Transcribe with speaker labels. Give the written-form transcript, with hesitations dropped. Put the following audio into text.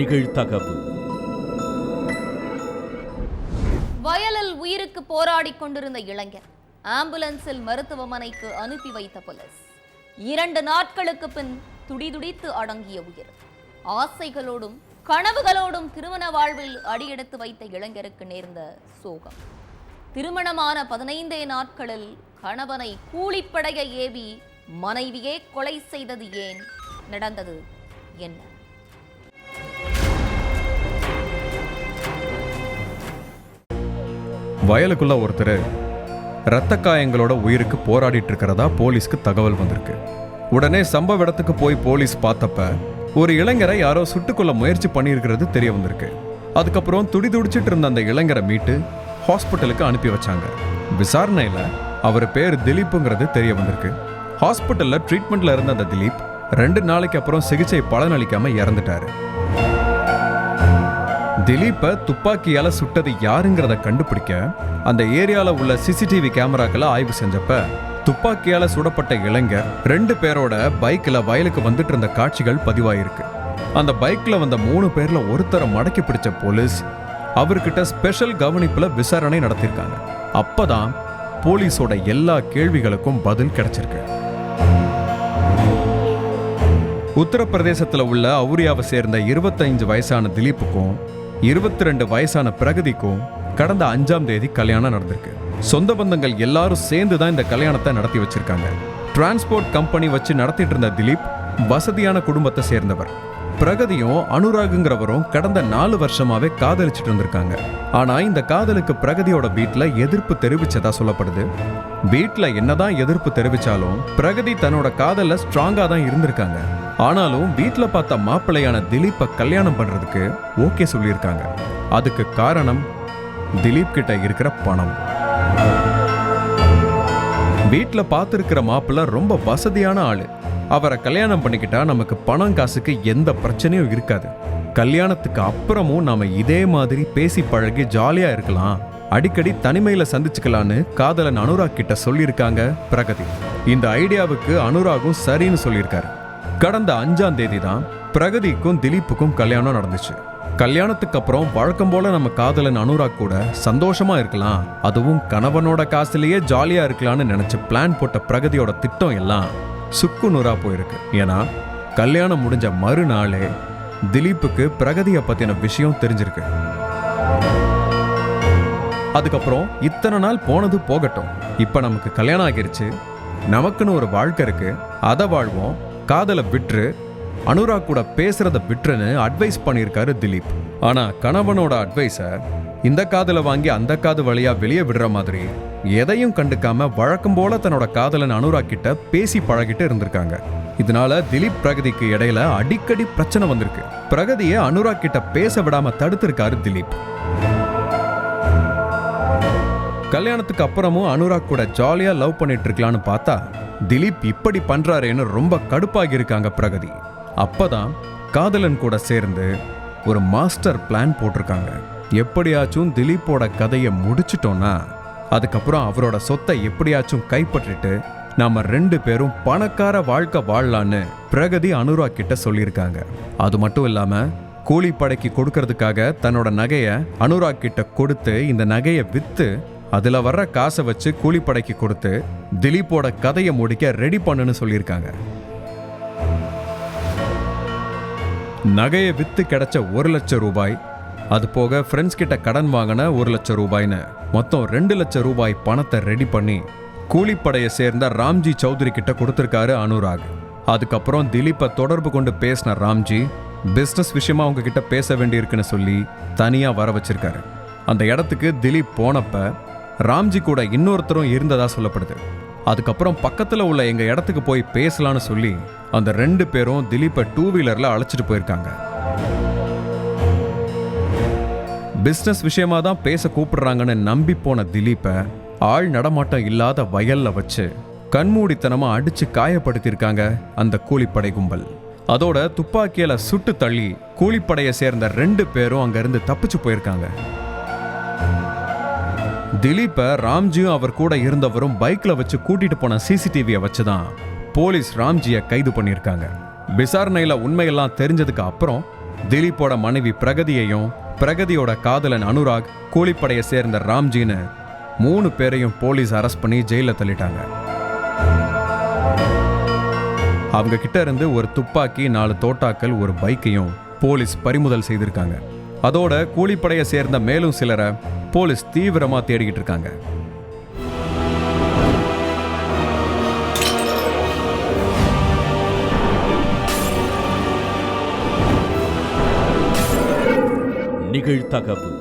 Speaker 1: நிகழ்தகவு.
Speaker 2: வயலில் உயிருக்கு போராடி கொண்டிருந்த இளைஞர் ஆம்புலன்ஸில் மருத்துவமனைக்கு அனுப்பி வைத்த போலீஸ். 2 நாட்களுக்கு பின் துடிதுடித்து அடங்கிய உயிர். ஆசைகளோடும் கனவுகளோடும் திருமண வாழ்வில் அடியெடுத்து வைத்த இளைஞருக்கு நேர்ந்த சோகம். திருமணமான 15 நாட்களில் கணவனை கூலிப்படைய ஏவி மனைவியே கொலை செய்தது ஏன்? நடந்தது என்ன?
Speaker 3: வயலுக்குள்ள ஒருத்தர் இரத்த காயங்களோட உயிருக்கு போராடிட்டு இருக்கிறதா போலீஸ்க்கு தகவல் வந்திருக்கு. உடனே சம்பவ இடத்துக்கு போய் போலீஸ் பார்த்தப்ப ஒரு இளைஞரை யாரோ சுட்டுக்கொள்ள முயற்சி பண்ணியிருக்கிறது தெரிய வந்திருக்கு. அதுக்கப்புறம் துடிதுடிச்சிட்டு இருந்த அந்த இளைஞரை மீட்டு ஹாஸ்பிட்டலுக்கு அனுப்பி வச்சாங்க. விசாரணையில அவர் பேர் திலீப்புங்கிறது தெரிய வந்திருக்கு. ஹாஸ்பிட்டல்ல ட்ரீட்மெண்ட்ல இருந்த அந்த திலீப் 2 நாளைக்கு அப்புறம் சிகிச்சை பலனளிக்காம இறந்துட்டாரு. திலீப்பை துப்பாக்கியால சுட்டது யாருங்கிறத கண்டுபிடிக்க அந்த ஏரியால உள்ள சிசிடிவி கேமராக்களை ஆய்வு செஞ்சப்ப துப்பாக்கியால சுடப்பட்ட இளைஞர் 2 பேரோட பைக்ல வயலுக்கு வந்துட்டு இருந்த காட்சிகள் பதிவாயிருக்கு. அந்த பைக்ல வந்த 3 பேர்ல ஒருத்தரை மடக்கி பிடிச்ச போலீஸ் அவர்கிட்ட ஸ்பெஷல் கவனிப்புல விசாரணை நடத்திருக்காங்க. அப்பதான் போலீஸோட எல்லா கேள்விகளுக்கும் பதில் கிடைச்சிருக்கு. உத்தரப்பிரதேசத்துல உள்ள அவுரியாவை சேர்ந்த 25 வயசான திலீப்புக்கும் 22 வயசான பிரகதிக்கும் கடந்த 5ஆம் தேதி கல்யாணம் நடந்திருக்கு. சொந்த பந்தங்கள் எல்லாரும் சேர்ந்து தான் இந்த கல்யாணத்தை நடத்தி வச்சிருக்காங்க. டிரான்ஸ்போர்ட் கம்பெனி வச்சு நடத்திட்டு இருந்த திலீப் வசதியான குடும்பத்தை சேர்ந்தவர். பிரகதியும் அனுராகுங்கிறவரும் கடந்த 4 வருஷமாவே காதலிச்சுட்டு இருந்திருக்காங்க. ஆனா இந்த காதலுக்கு பிரகதியோட வீட்டுல எதிர்ப்பு தெரிவிச்சதா சொல்லப்படுது. வீட்டுல என்னதான் எதிர்ப்பு தெரிவிச்சாலும் பிரகதி தன்னோட காதல்ல ஸ்ட்ராங்கா தான் இருந்திருக்காங்க. ஆனாலும் வீட்டுல பார்த்த மாப்பிள்ளையான திலீப்பை கல்யாணம் பண்றதுக்கு ஓகே சொல்லியிருக்காங்க. அதுக்கு காரணம் திலீப் கிட்ட இருக்கிற பணம். வீட்டுல பார்த்திருக்கிற மாப்பிள்ளை ரொம்ப வசதியான ஆளு. அவரை கல்யாணம் பண்ணிக்கிட்டா நமக்கு பணம் காசுக்கு எந்த பிரச்சனையும் இருக்காது. கல்யாணத்துக்கு அப்புறமும் நாம இதே மாதிரி பேசி பழகி ஜாலியா இருக்கலாம், அடிக்கடி தனிமையில சந்திச்சுக்கலான்னு காதலன் அனுராக் கிட்ட சொல்லியிருக்காங்க பிரகதி. இந்த ஐடியாவுக்கு அனுராகும் சரின்னு சொல்லியிருக்காரு. கடந்த 5ஆம் தேதி தான் பிரகதிக்கும் திலீப்புக்கும் கல்யாணம் நடந்துச்சு. கல்யாணத்துக்கு அப்புறம் வழக்கம் போல நம்ம காதலன் அனுராக் கூட சந்தோஷமா இருக்கலாம், அதுவும் கணவனோட காசுலயே ஜாலியா இருக்கலாம்னு நினைச்சு பிளான் போட்ட பிரகதியோட திட்டம் எல்லாம் சுக்கு நூறா போயிருக்கு. ஏன்னா கல்யாணம் முடிஞ்ச மறுநாளே திலீப்புக்கு பிரகதியை பத்தின விஷயம் தெரிஞ்சிருக்கு. அதுக்கப்புறம் இத்தனை நாள் போனது போகட்டும், இப்ப நமக்கு கல்யாணம் ஆகிருச்சு, நமக்குன்னு ஒரு வாழ்க்கை இருக்கு, அதை வாழ்வோம், காதலை விட்டுரு, அனுராக் கூட பேசுறத விட்டுருன்னு அட்வைஸ் பண்ணியிருக்காரு திலீப். ஆனா கணவனோட அட்வைஸ இந்த காதலை வாங்கி அந்த காது வழியா வெளியே விடுற மாதிரி எதையும் கண்டுக்காம வழக்கம் போல தன்னோட காதலன் அனுராக் கிட்ட பேசி பழகிட்டு இருந்திருக்காங்க. இதனால திலீப் பிரகதிக்கு இடையில அடிக்கடி பிரச்சனை வந்திருக்கு. பிரகதியை அனுராக் கிட்ட பேச விடாம தடுத்திருக்காரு திலீப். கல்யாணத்துக்கு அப்புறமும் அனுராக் கூட ஜாலியா லவ் பண்ணிட்டு இருக்கலான்னு பார்த்தா திலீப் இப்படி பண்றாரேன்னு ரொம்ப கடுப்பாகி இருக்காங்க பிரகதி. அப்பதான் காதலன் கூட சேர்ந்து ஒரு மாஸ்டர் பிளான் போட்டிருக்காங்க. எப்படியாச்சும் திலீப்போட கதையை முடிச்சிட்டோம்னா அதுக்கப்புறம் அவரோட சொத்தை எப்படியாச்சும் கைப்பற்றிட்டு நாம 2 பேரும் பணக்கார வாழ்க்கை வாழலான்னு பிரகதி அனுராக் கிட்ட சொல்லியிருக்காங்க. அது மட்டும் இல்லாம கூலிப்படைக்கு கொடுக்கறதுக்காக தன்னோட நகையை அனுராக் கிட்ட கொடுத்து இந்த நகையை வித்து அதுல வர்ற காசை வச்சு கூலிப்படைக்கு கொடுத்து திலீப்போட கதையை முடிக்க ரெடி பண்ணுன்னு சொல்லியிருக்காங்க. நகையை வித்து கிடைச்ச 1 லட்சம் ரூபாய், அது போக ஃப்ரெண்ட்ஸ் கிட்ட கடன் வாங்கின 1 லட்சம் ரூபாய்னு மொத்தம் 2 லட்சம் ரூபாய் பணத்தை ரெடி பண்ணி கூலிப்படையை சேர்ந்த ராம்ஜி சௌத்ரி கிட்ட கொடுத்திருக்காரு அனுராக். அதுக்கப்புறம் திலீப்பை தொடர்பு கொண்டு பேசின ராம்ஜி பிசினஸ் விஷயமா அவங்க கிட்ட பேச வேண்டியிருக்குன்னு சொல்லி தனியா வர வச்சிருக்காரு. அந்த இடத்துக்கு திலீப் போனப்ப ராம்ஜி கூட இன்னொருத்தரும் இருந்ததா சொல்லப்படுது. அதுக்கப்புறம் பக்கத்துல உள்ள எங்க இடத்துக்கு போய் பேசலான்னு சொல்லி அந்த 2 பேரும் திலீப்பை 2 வீலர்ல அழைச்சிட்டு போயிருக்காங்க. பிசினஸ் விஷயமா தான் பேச கூப்பிடுறாங்கன்னு நம்பி போன திலீப்பை ஆள் நடமாட்டம் இல்லாத வயல்ல வச்சு கண்மூடித்தனமா அடிச்சு காயப்படுத்தியிருக்காங்க அந்த கூலிப்படை கும்பல். அதோட துப்பாக்கியில சுட்டு தள்ளி கூலிப்படையை சேர்ந்த 2 பேரும் அங்க இருந்து தப்பிச்சு போயிருக்காங்க. திலீப்பை ராம்ஜியும் அவர் கூட இருந்தவரும் பைக்ல வச்சு கூட்டிட்டு போன சிசிடிவியை வச்சுதான் போலீஸ் ராம்ஜியை கைது பண்ணியிருக்காங்க. விசாரணையில உண்மையெல்லாம் தெரிஞ்சதுக்கு அப்புறம் திலீப்போட மனைவி பிரகதியையும் பிரகதியோட காதலன் அனுராக், கூலிப்படையை சேர்ந்த ராம்ஜின்னு 3 பேரையும் போலீஸ் அரெஸ்ட் பண்ணி ஜெயில தள்ளிட்டாங்க. அவங்க கிட்ட இருந்து ஒரு துப்பாக்கி, 4 தோட்டாக்கள், ஒரு பைக்கையும் போலீஸ் பறிமுதல் செய்திருக்காங்க. அதோட கூலிப்படையை சேர்ந்த மேலும் சிலரை போலீஸ் தீவிரமா தேடிக்கிட்டு இருக்காங்க.
Speaker 1: நிகழ்தகவு